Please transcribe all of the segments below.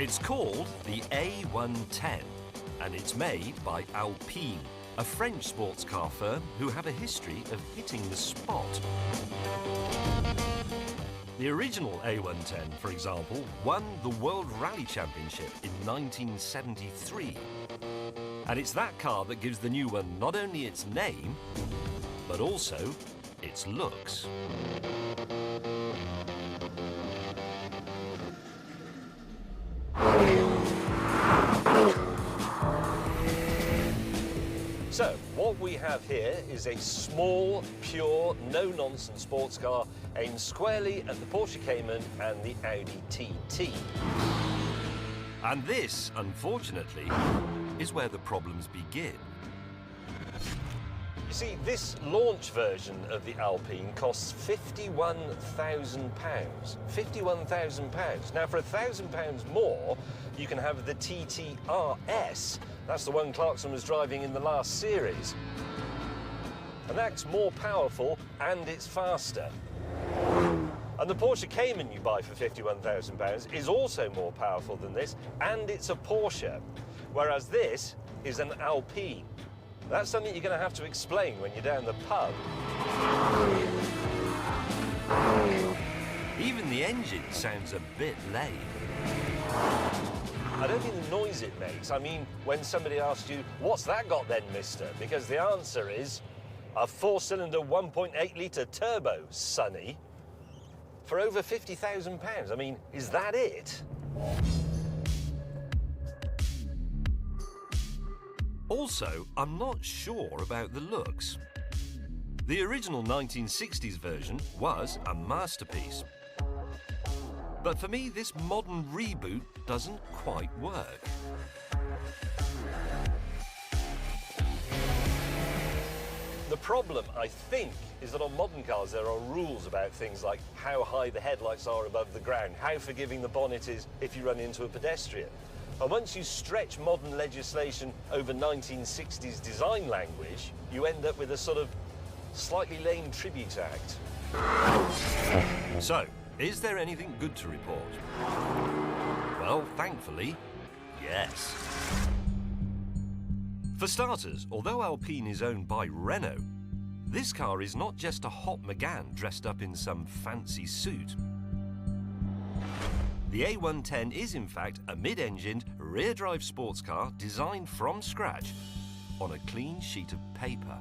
It's called the A110, and it's made by Alpine, a French sports car firm who have a history of hitting the spot. The original A110, for example, won the World Rally Championship in 1973. And it's that car that gives the new one not only its name, but also its looks. So, what we have here is a small, pure, no-nonsense sports car aimed squarely at the Porsche Cayman and the Audi TT. And this, unfortunately, is where the problems begin. You see, this launch version of the Alpine costs £51,000. £51,000. Now, for £1,000 more, you can have the TT RS. That's the one Clarkson was driving in the last series. And that's more powerful and it's faster. And the Porsche Cayman you buy for £51,000 is also more powerful than this, and it's a Porsche, whereas this is an Alpine. That's something you're going to have to explain when you're down the pub. Even the engine sounds a bit lame. I don't mean the noise it makes. I mean when somebody asks you, "What's that got then, mister?" Because the answer is a 4-cylinder 1.8-litre turbo, sonny, for over £50,000. I mean, is that it? Also, I'm not sure about the looks. The original 1960s version was a masterpiece. But for me, this modern reboot doesn't quite work. The problem, I think, is that on modern cars there are rules about things like how high the headlights are above the ground, how forgiving the bonnet is if you run into a pedestrian. And once you stretch modern legislation over 1960s design language, you end up with a sort of slightly lame tribute act. So, is there anything good to report? Well, thankfully, yes. For starters, although Alpine is owned by Renault, this car is not just a hot Megane dressed up in some fancy suit. The A110 is in fact a mid-engined, rear-drive sports car designed from scratch on a clean sheet of paper.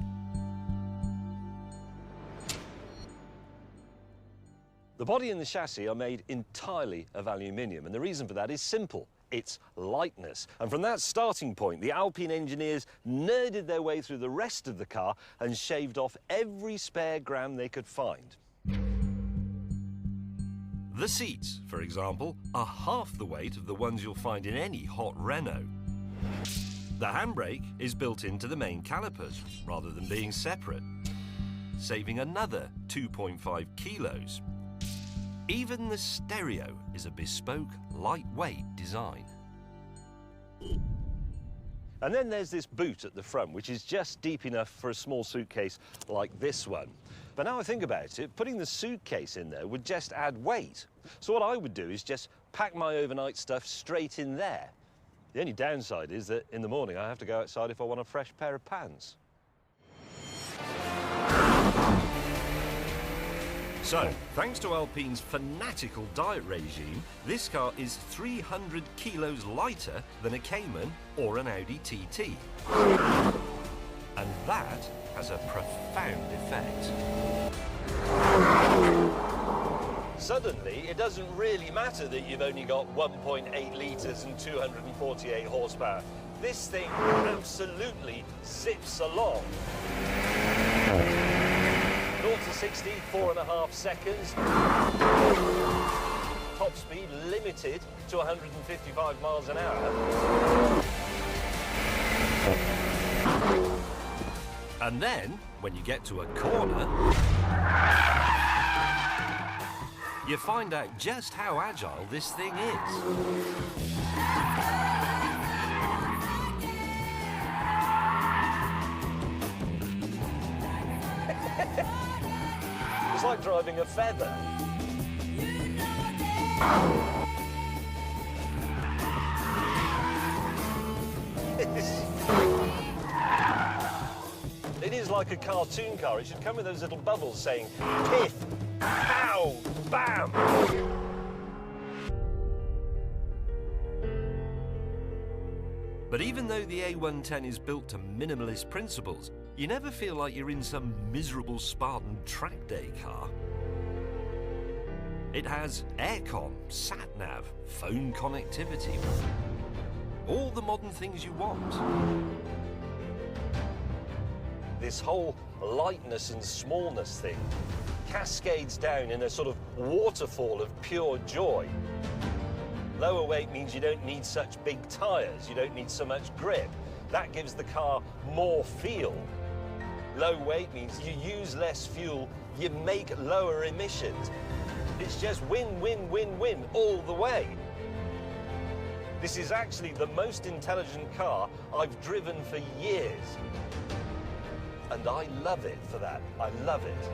The body and the chassis are made entirely of aluminium, and the reason for that is simple. It's lightness. And from that starting point, the Alpine engineers nerded their way through the rest of the car and shaved off every spare gram they could find. The seats, for example, are half the weight of the ones you'll find in any hot Renault. The handbrake is built into the main calipers, rather than being separate, saving another 2.5 kilos. Even the stereo is a bespoke, lightweight design. And then there's this boot at the front, which is just deep enough for a small suitcase like this one. But now I think about it, putting the suitcase in there would just add weight. So what I would do is just pack my overnight stuff straight in there. The only downside is that in the morning I have to go outside if I want a fresh pair of pants. So, thanks to Alpine's fanatical diet regime, this car is 300 kilos lighter than a Cayman or an Audi TT. And that has a profound effect. Suddenly, it doesn't really matter that you've only got 1.8 litres and 248 horsepower. This thing absolutely zips along. 0 to 60, 4.5 seconds. Top speed limited to 155 miles an hour. And then, when you get to a corner, you find out just how agile this thing is. It's like driving a feather. It is like a cartoon car. It should come with those little bubbles saying piff, pow, bam. But even though the A110 is built to minimalist principles, you never feel like you're in some miserable Spartan track day car. It has aircon, sat-nav, phone connectivity, all the modern things you want. This whole lightness and smallness thing cascades down in a sort of waterfall of pure joy. Lower weight means you don't need such big tyres, you don't need so much grip. That gives the car more feel. Low weight means you use less fuel, you make lower emissions. It's just win, win, win, win all the way. This is actually the most intelligent car I've driven for years. And I love it for that. I love it.